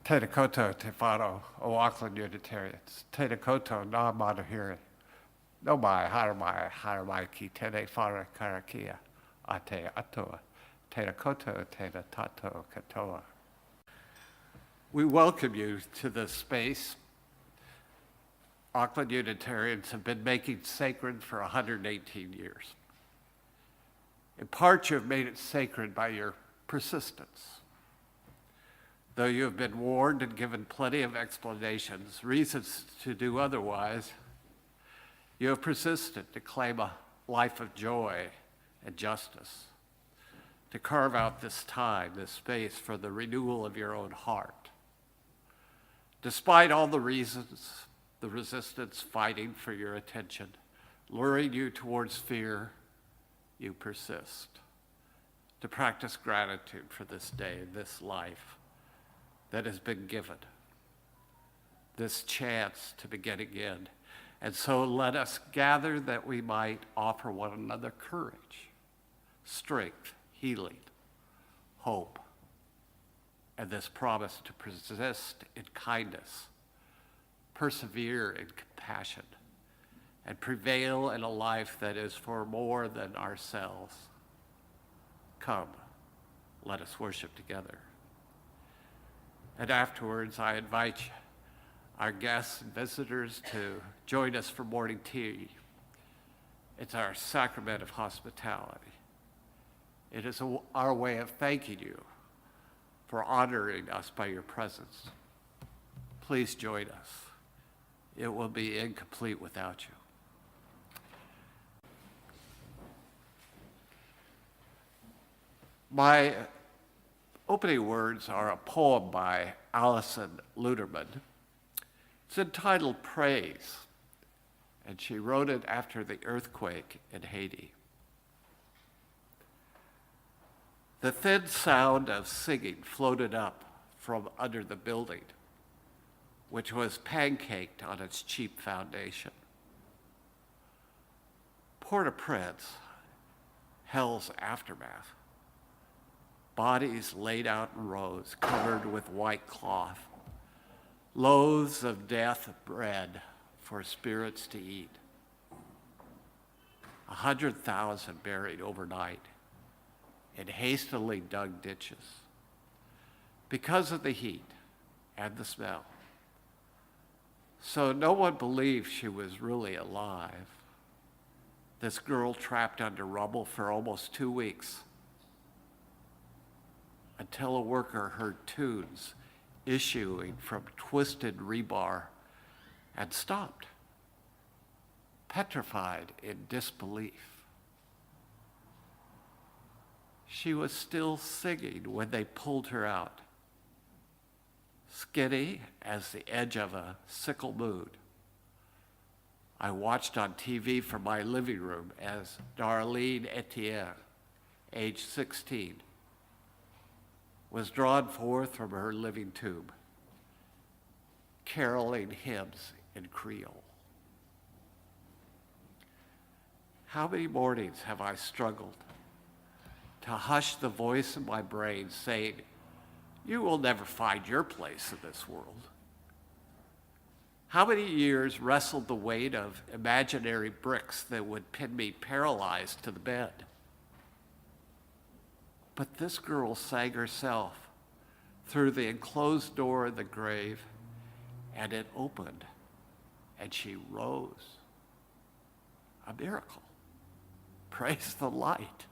Te koto te wharo o Auckland Unitarians. Te koto nā manuhiri. No mai, haramai ki tene whara karakia a te atoa. Te koto te tato katoa. We welcome you to this space. Auckland Unitarians have been making sacred for 118 years. In part, you have made it sacred by your persistence. Though you have been warned and given plenty of explanations, reasons to do otherwise, you have persisted to claim a life of joy and justice, to carve out this time, this space for the renewal of your own heart. Despite all the reasons, the resistance fighting for your attention, luring you towards fear, you persist to practice gratitude for this day, this life that has been given, this chance to begin again. And so let us gather that we might offer one another courage, strength, healing, hope, and this promise to persist in kindness, persevere in compassion, and prevail in a life that is for more than ourselves. Come, let us worship together. And afterwards, I invite our guests and visitors to join us for morning tea. It's our sacrament of hospitality. It is our way of thanking you for honoring us by your presence. Please join us. It will be incomplete without you. My opening words are a poem by Alison Luterman. It's entitled Praise, and she wrote it after the earthquake in Haiti. The thin sound of singing floated up from under the building, which was pancaked on its cheap foundation. Port-au-Prince, hell's aftermath. Bodies laid out in rows, covered with white cloth. Loaves of death bread for spirits to eat. 100,000 buried overnight in hastily dug ditches because of the heat and the smell. So no one believed she was really alive. This girl trapped under rubble for almost 2 weeks, until a worker heard tunes issuing from twisted rebar and stopped, petrified in disbelief. She was still singing when they pulled her out, skinny as the edge of a sickle moon. I watched on TV from my living room as Darlene Etienne, age 16, was drawn forth from her living tomb, caroling hymns in Creole. How many mornings have I struggled to hush the voice in my brain saying, "You will never find your place in this world"? How many years wrestled the weight of imaginary bricks that would pin me paralyzed to the bed? But this girl sang herself through the enclosed door of the grave, and it opened, and she rose. A miracle. Praise the light.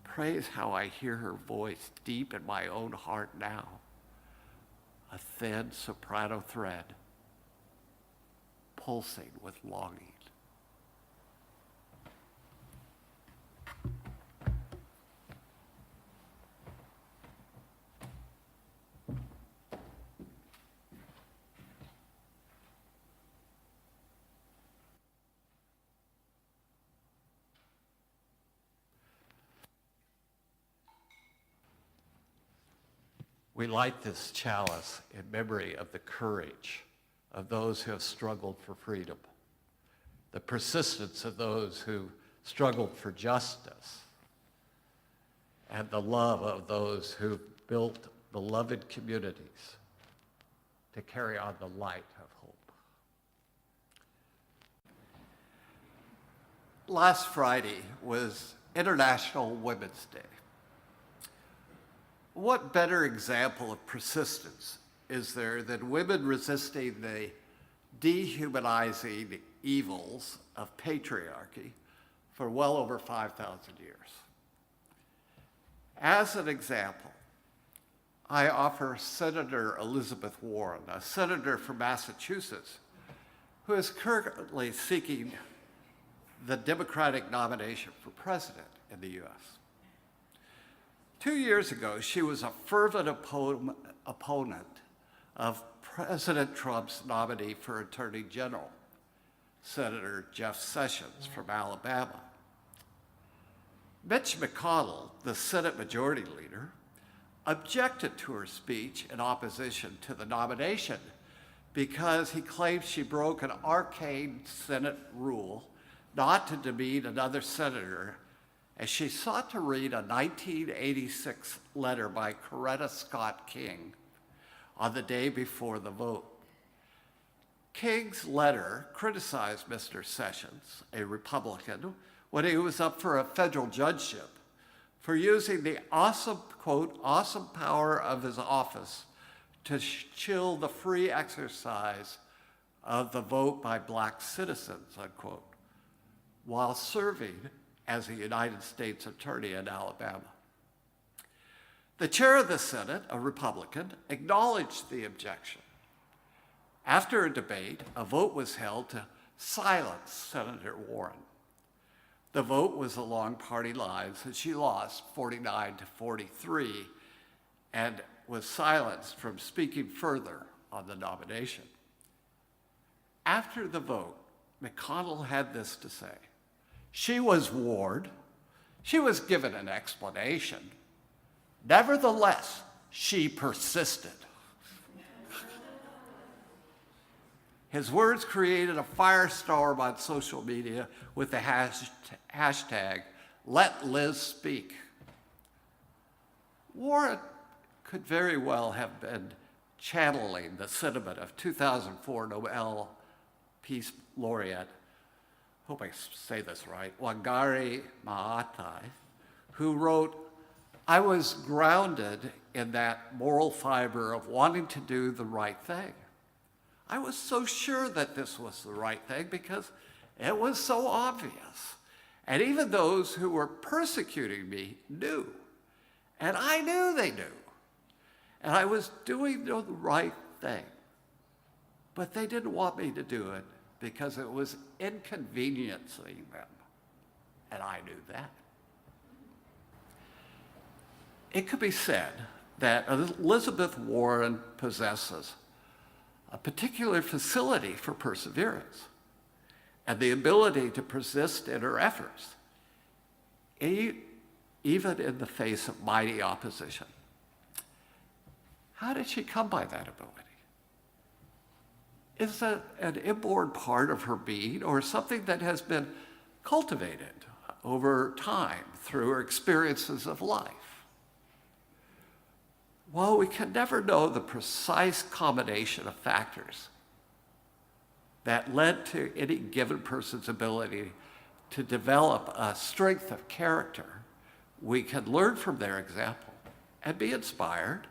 Praise how I hear her voice deep in my own heart now, a thin soprano thread, pulsing with longing. We light this chalice in memory of the courage of those who have struggled for freedom, the persistence of those who struggled for justice, and the love of those who built beloved communities to carry on the light of hope. Last Friday was International Women's Day. What better example of persistence is there than women resisting the dehumanizing evils of patriarchy for well over 5,000 years? As an example, I offer Senator Elizabeth Warren, a senator from Massachusetts, who is currently seeking the Democratic nomination for president in the US. 2 years ago, she was a fervent opponent of President Trump's nominee for Attorney General, Senator Jeff Sessions from Alabama. Mitch McConnell, the Senate Majority Leader, objected to her speech in opposition to the nomination because he claimed she broke an arcane Senate rule not to demean another senator as she sought to read a 1986 letter by Coretta Scott King on the day before the vote. King's letter criticized Mr. Sessions, a Republican, when he was up for a federal judgeship, for using the awesome, quote, awesome power of his office to chill the free exercise of the vote by black citizens, unquote, while serving as a United States attorney in Alabama. The chair of the Senate, a Republican, acknowledged the objection. After a debate, a vote was held to silence Senator Warren. The vote was along party lines, and she lost 49 to 43 and was silenced from speaking further on the nomination. After the vote, McConnell had this to say. She was warned. She was given an explanation. Nevertheless, she persisted. His words created a firestorm on social media with the hashtag #LetLizSpeak. Warren could very well have been channeling the sentiment of 2004 Nobel Peace Laureate, hope I say this right, Wangari Maathai, who wrote, "I was grounded in that moral fiber of wanting to do the right thing. I was so sure that this was the right thing because it was so obvious. And even those who were persecuting me knew. And I knew they knew. And I was doing the right thing. But they didn't want me to do it because it was inconveniencing them. And I knew that." It could be said that Elizabeth Warren possesses a particular facility for perseverance and the ability to persist in her efforts, even in the face of mighty opposition. How did she come by that ability? Is that an inborn part of her being or something that has been cultivated over time through her experiences of life? While we can never know the precise combination of factors that led to any given person's ability to develop a strength of character, we can learn from their example and be inspired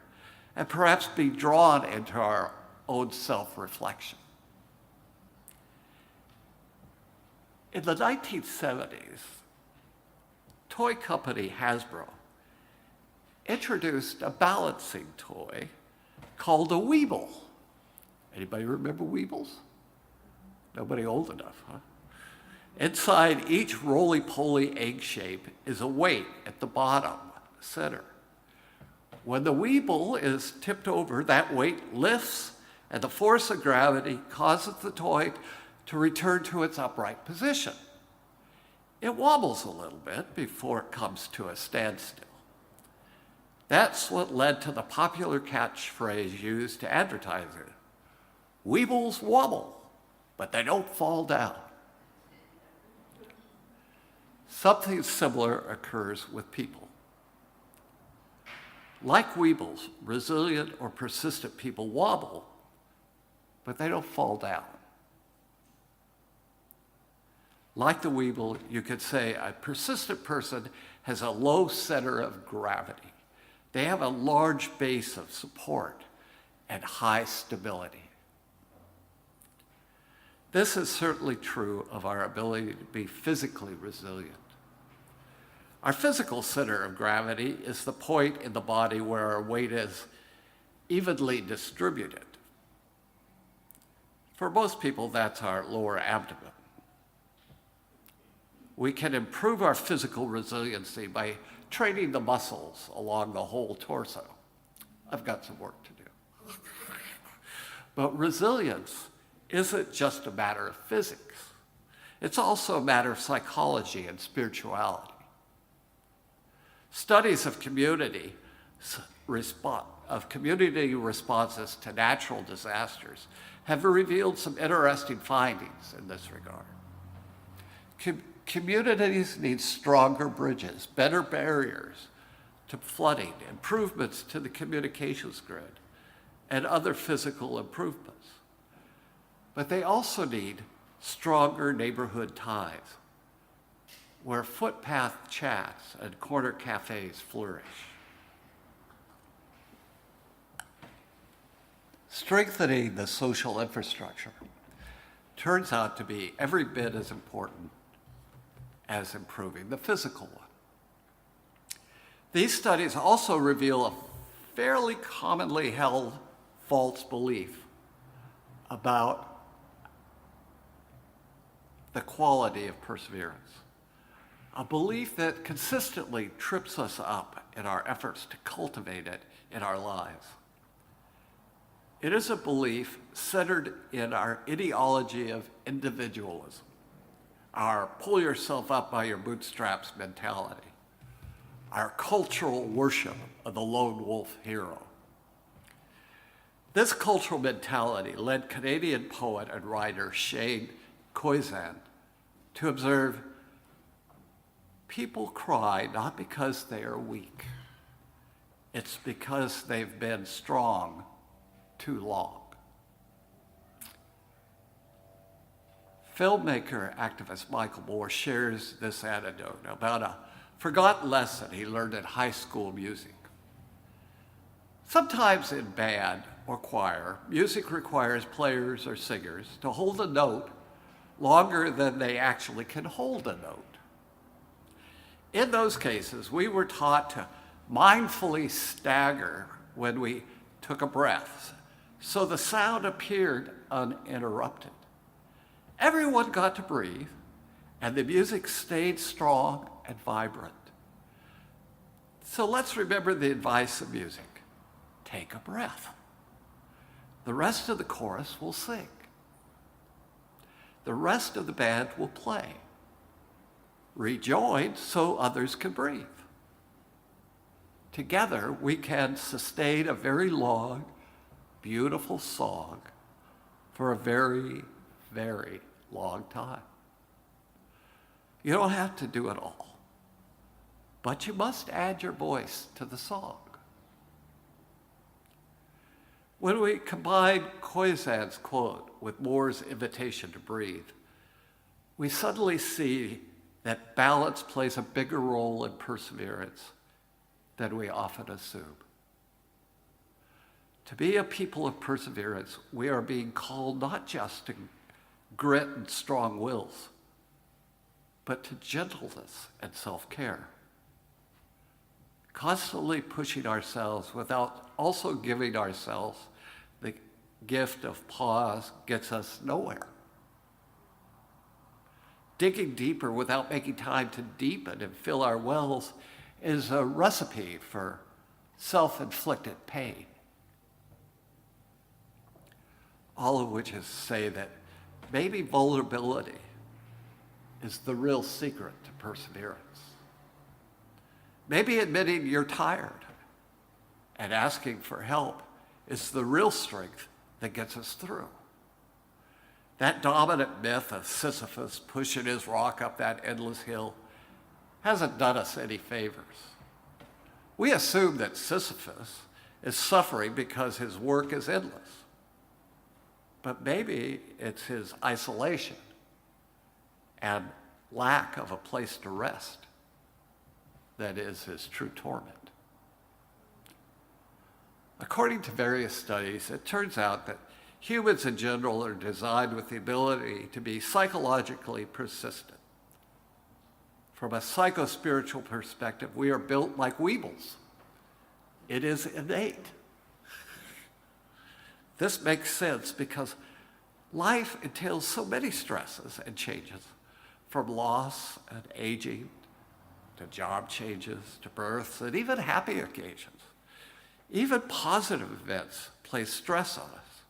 and perhaps be drawn into our own self-reflection. In the 1970s, toy company Hasbro introduced a balancing toy called a Weeble. Anybody remember Weebles? Nobody old enough, huh? Inside each roly-poly egg shape is a weight at the bottom center. When the Weeble is tipped over, that weight lifts and the force of gravity causes the toy to return to its upright position. It wobbles a little bit before it comes to a standstill. That's what led to the popular catchphrase used to advertise it. Weebles wobble, but they don't fall down. Something similar occurs with people. Like weebles, resilient or persistent people wobble, but they don't fall down. Like the weeble, you could say a persistent person has a low center of gravity. They have a large base of support and high stability. This is certainly true of our ability to be physically resilient. Our physical center of gravity is the point in the body where our weight is evenly distributed. For most people, that's our lower abdomen. We can improve our physical resiliency by training the muscles along the whole torso. I've got some work to do. But resilience isn't just a matter of physics. It's also a matter of psychology and spirituality. Studies of community responses to natural disasters have revealed some interesting findings in this regard. Communities need stronger bridges, better barriers to flooding, improvements to the communications grid, and other physical improvements. But they also need stronger neighborhood ties, where footpath chats and corner cafes flourish. Strengthening the social infrastructure turns out to be every bit as important as improving the physical one. These studies also reveal a fairly commonly held false belief about the quality of perseverance, a belief that consistently trips us up in our efforts to cultivate it in our lives. It is a belief centered in our ideology of individualism, our pull yourself up by your bootstraps mentality, our cultural worship of the lone wolf hero. This cultural mentality led Canadian poet and writer Shane Koyczan to observe, people cry not because they are weak, it's because they've been strong too long. Filmmaker activist Michael Moore shares this anecdote about a forgotten lesson he learned in high school music. Sometimes in band or choir, music requires players or singers to hold a note longer than they actually can hold a note. In those cases, we were taught to mindfully stagger when we took a breath, so the sound appeared uninterrupted. Everyone got to breathe, and the music stayed strong and vibrant. So let's remember the advice of music. Take a breath. The rest of the chorus will sing. The rest of the band will play. Rejoin so others can breathe. Together, we can sustain a very long, beautiful song for a very, very long time. You don't have to do it all, but you must add your voice to the song. When we combine Koyczan's quote with Moore's invitation to breathe, we suddenly see that balance plays a bigger role in perseverance than we often assume. To be a people of perseverance, we are being called not just to grit and strong wills, but to gentleness and self-care. Constantly pushing ourselves without also giving ourselves the gift of pause gets us nowhere. Digging deeper without making time to deepen and fill our wells is a recipe for self-inflicted pain. All of which is to say that maybe vulnerability is the real secret to perseverance. Maybe admitting you're tired and asking for help is the real strength that gets us through. That dominant myth of Sisyphus pushing his rock up that endless hill hasn't done us any favors. We assume that Sisyphus is suffering because his work is endless. But maybe it's his isolation and lack of a place to rest that is his true torment. According to various studies, it turns out that humans in general are designed with the ability to be psychologically persistent. From a psycho-spiritual perspective, we are built like weebles. It is innate. This makes sense because life entails so many stresses and changes, from loss and aging to job changes to births and even happy occasions. Even positive events place stress on us.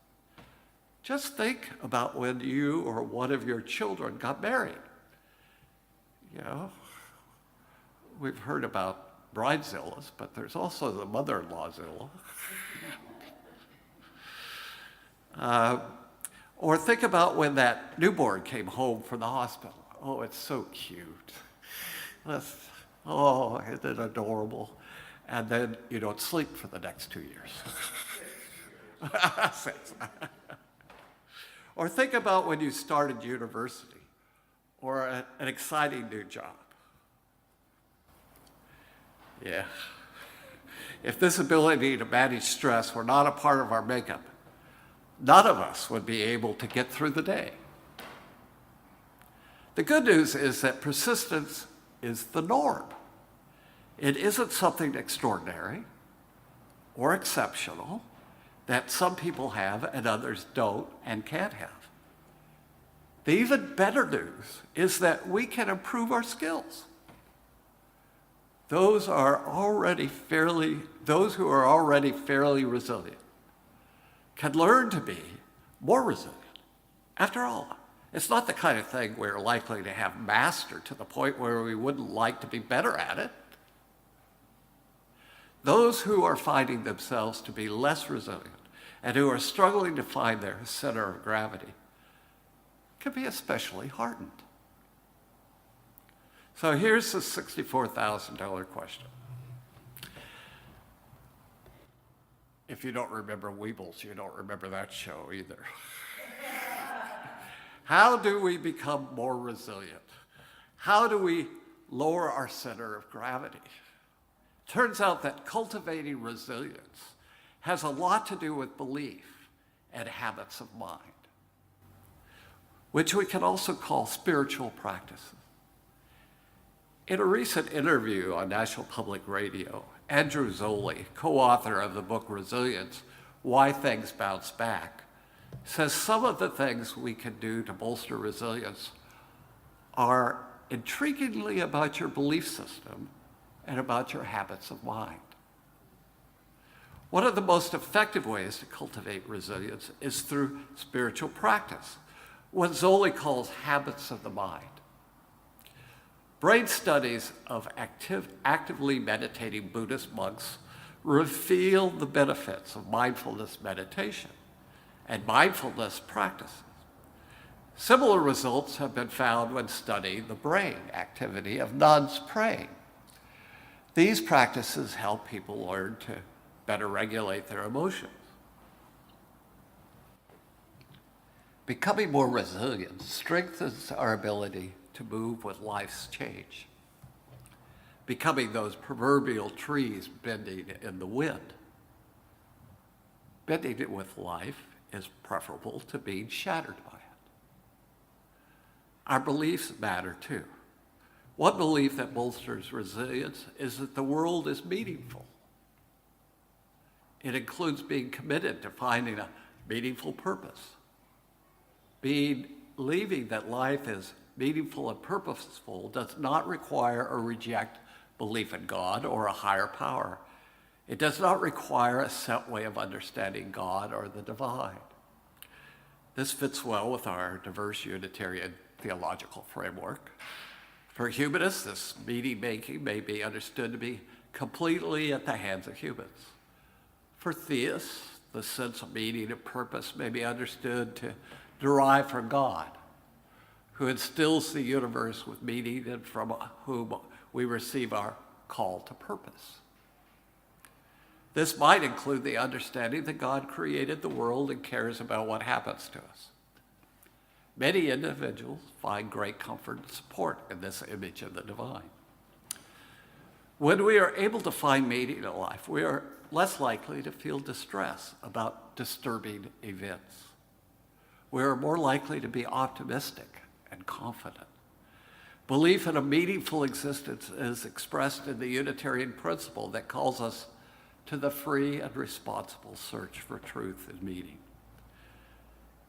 Just think about when you or one of your children got married. You know, we've heard about bridezillas, but there's also the mother-in-lawzilla. Or think about when that newborn came home from the hospital. Oh, it's so cute. Oh, isn't it adorable? And then you don't sleep for the next 2 years. Or think about when you started university or an exciting new job. Yeah. If this ability to manage stress were not a part of our makeup, none of us would be able to get through the day. The good news is that persistence is the norm. It isn't something extraordinary or exceptional that some people have and others don't and can't have. The even better news is that we can improve our skills. Those who are already fairly resilient can learn to be more resilient. After all, it's not the kind of thing we're likely to have mastered to the point where we wouldn't like to be better at it. Those who are finding themselves to be less resilient and who are struggling to find their center of gravity can be especially hardened. So here's the $64,000 question. If you don't remember Weebles, you don't remember that show either. How do we become more resilient? How do we lower our center of gravity? Turns out that cultivating resilience has a lot to do with belief and habits of mind, which we can also call spiritual practices. In a recent interview on National Public Radio, Andrew Zolli, co-author of the book Resilience, Why Things Bounce Back, says some of the things we can do to bolster resilience are intriguingly about your belief system and about your habits of mind. One of the most effective ways to cultivate resilience is through spiritual practice, what Zolli calls habits of the mind. Brain studies of actively meditating Buddhist monks reveal the benefits of mindfulness meditation and mindfulness practices. Similar results have been found when studying the brain activity of nuns praying. These practices help people learn to better regulate their emotions. Becoming more resilient strengthens our ability to move with life's change. Becoming those proverbial trees bending in the wind. Bending it with life is preferable to being shattered by it. Our beliefs matter too. One belief that bolsters resilience is that the world is meaningful. It includes being committed to finding a meaningful purpose. Believing that life is meaningful and purposeful does not require or reject belief in God or a higher power. It does not require a set way of understanding God or the divine. This fits well with our diverse Unitarian theological framework. For humanists, this meaning-making may be understood to be completely at the hands of humans. For theists, the sense of meaning and purpose may be understood to derive from God, who instills the universe with meaning and from whom we receive our call to purpose. This might include the understanding that God created the world and cares about what happens to us. Many individuals find great comfort and support in this image of the divine. When we are able to find meaning in life, we are less likely to feel distress about disturbing events. We are more likely to be optimistic and confident. Belief in a meaningful existence is expressed in the Unitarian principle that calls us to the free and responsible search for truth and meaning.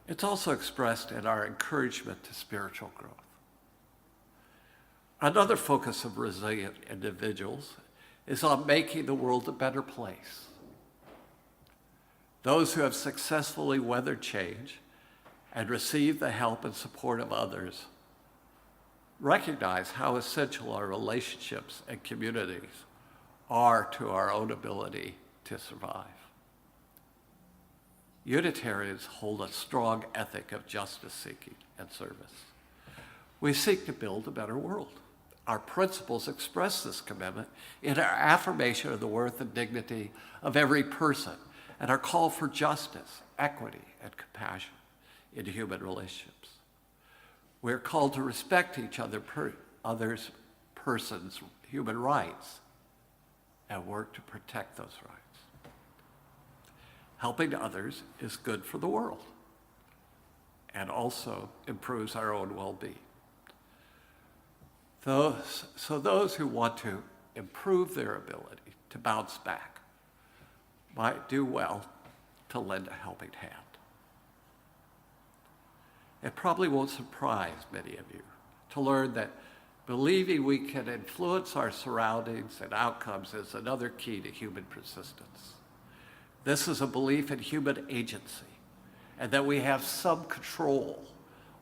It's also expressed in our encouragement to spiritual growth. Another focus of resilient individuals is on making the world a better place. Those who have successfully weathered change and received the help and support of others recognize how essential our relationships and communities are to our own ability to survive. Unitarians hold a strong ethic of justice seeking and service. We seek to build a better world. Our principles express this commitment in our affirmation of the worth and dignity of every person and our call for justice, equity, and compassion in human relationships. We are called to respect each other's persons' human rights and work to protect those rights. Helping others is good for the world and also improves our own well-being. Those who want to improve their ability to bounce back might do well to lend a helping hand. It probably won't surprise many of you to learn that believing we can influence our surroundings and outcomes is another key to human persistence. This is a belief in human agency and that we have some control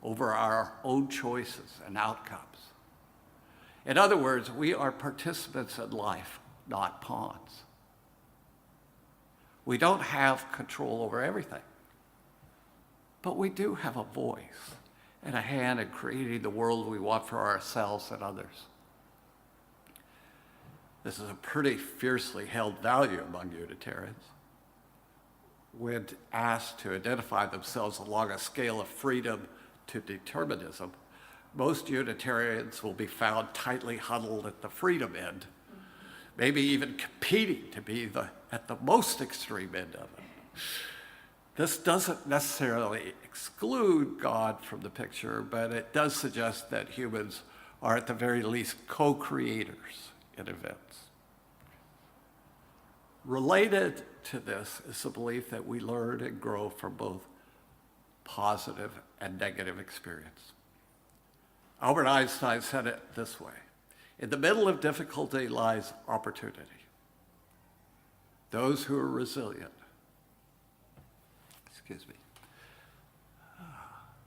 over our own choices and outcomes. In other words, we are participants in life, not pawns. We don't have control over everything, but we do have a voice and a hand in creating the world we want for ourselves and others. This is a pretty fiercely held value among Unitarians. When asked to identify themselves along a scale of freedom to determinism, most Unitarians will be found tightly huddled at the freedom end, maybe even competing to be at the most extreme end of it. This doesn't necessarily exclude God from the picture, but it does suggest that humans are at the very least co-creators in events. Related to this is the belief that we learn and grow from both positive and negative experience. Albert Einstein said it this way: in the middle of difficulty lies opportunity. Those who are resilient,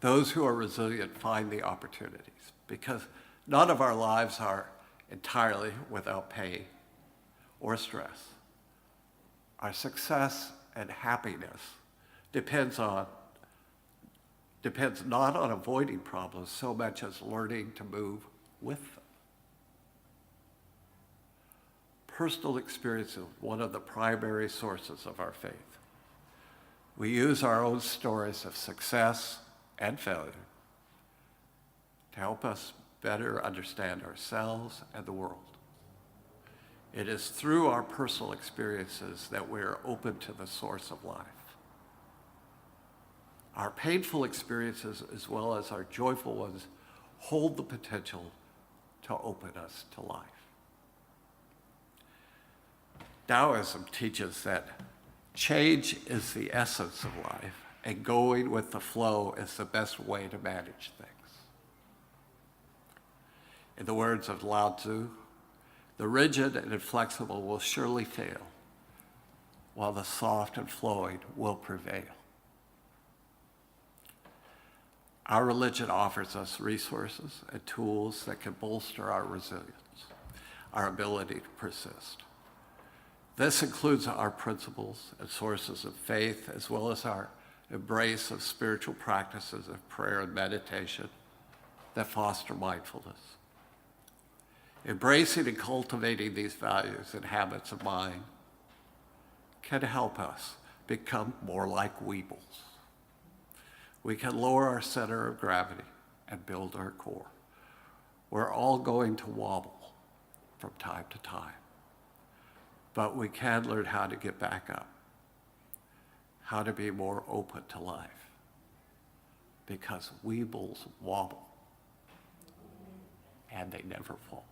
those who are resilient find the opportunities, because none of our lives are entirely without pain or stress. Our success and happiness depends not on avoiding problems so much as learning to move with them. Personal experience is one of the primary sources of our faith. We use our own stories of success and failure to help us better understand ourselves and the world. It is through our personal experiences that we are open to the source of life. Our painful experiences, as well as our joyful ones, hold the potential to open us to life. Taoism teaches that change is the essence of life, and going with the flow is the best way to manage things. In the words of Lao Tzu, the rigid and inflexible will surely fail, while the soft and flowing will prevail. Our religion offers us resources and tools that can bolster our resilience, our ability to persist. This includes our principles and sources of faith, as well as our embrace of spiritual practices of prayer and meditation that foster mindfulness. Embracing and cultivating these values and habits of mind can help us become more like weebles. We can lower our center of gravity and build our core. We're all going to wobble from time to time, but we can learn how to get back up, how to be more open to life, because weebles wobble and they never fall.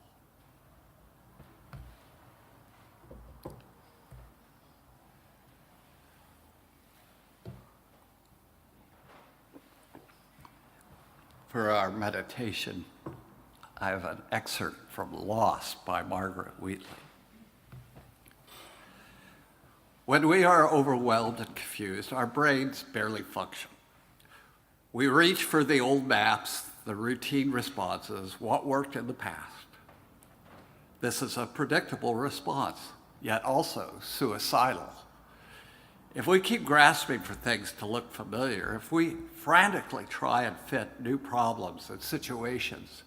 For our meditation, I have an excerpt from Lost by Margaret Wheatley. When we are overwhelmed and confused, our brains barely function. We reach for the old maps, the routine responses, what worked in the past. This is a predictable response, yet also suicidal. If we keep grasping for things to look familiar, if we frantically try and fit new problems and situations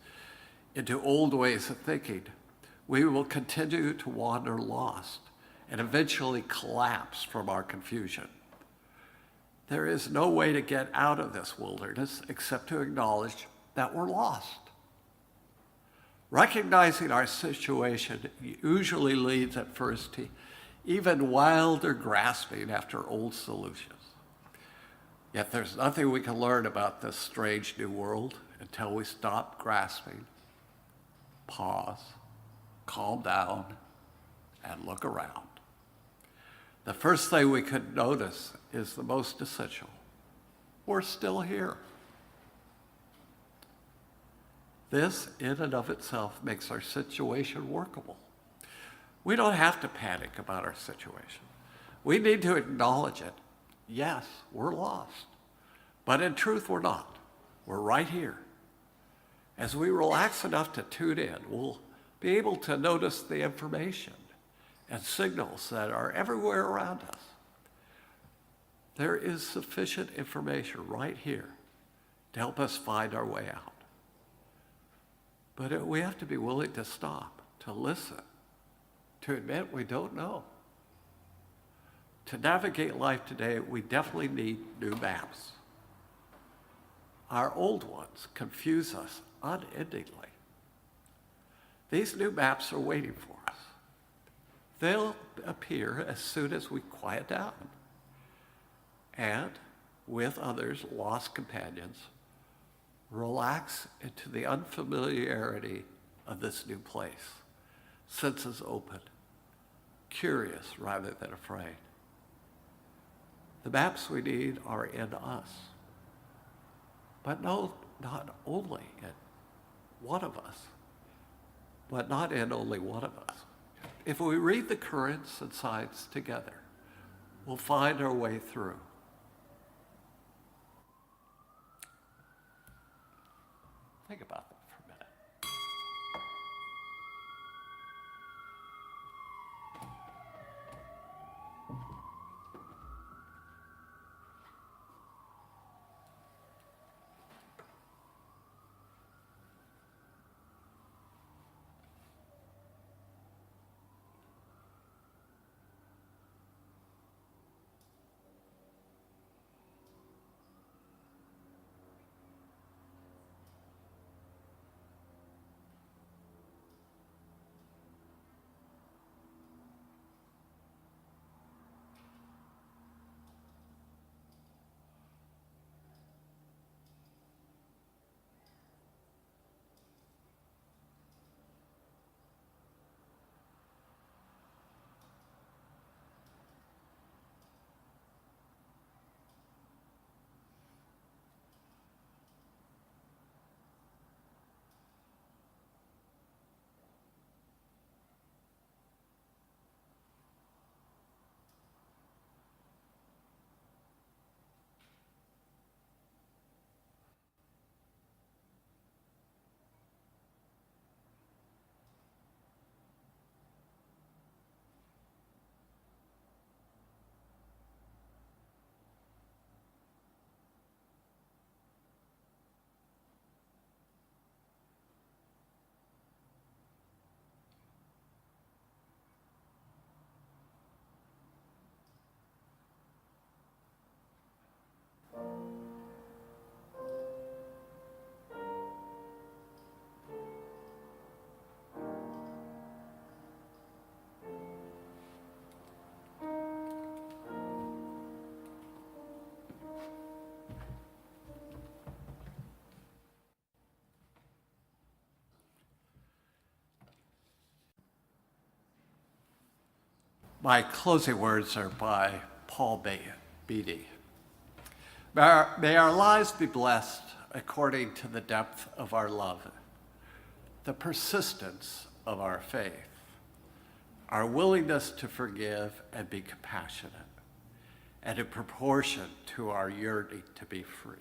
into old ways of thinking, we will continue to wander lost and eventually collapse from our confusion. There is no way to get out of this wilderness except to acknowledge that we're lost. Recognizing our situation usually leads at first to even wilder grasping after old solutions. Yet there's nothing we can learn about this strange new world until we stop grasping, pause, calm down, and look around. The first thing we could notice is the most essential. We're still here. This, in and of itself, makes our situation workable. We don't have to panic about our situation. We need to acknowledge it. Yes, we're lost, but in truth, we're not. We're right here. As we relax enough to tune in, we'll be able to notice the information and signals that are everywhere around us. There is sufficient information right here to help us find our way out. But we have to be willing to stop, to listen, to admit we don't know. To navigate life today, we definitely need new maps. Our old ones confuse us unendingly. These new maps are waiting for us. They'll appear as soon as we quiet down. And with others, lost companions, relax into the unfamiliarity of this new place. Senses open, curious rather than afraid. The maps we need are in us. But no, not only in one of us, but not in only one of us. If we read the currents and signs together, we'll find our way through. Think about that for a minute. My closing words are by Paul Beatty. May our lives be blessed according to the depth of our love, the persistence of our faith, our willingness to forgive and be compassionate, and in proportion to our yearning to be free.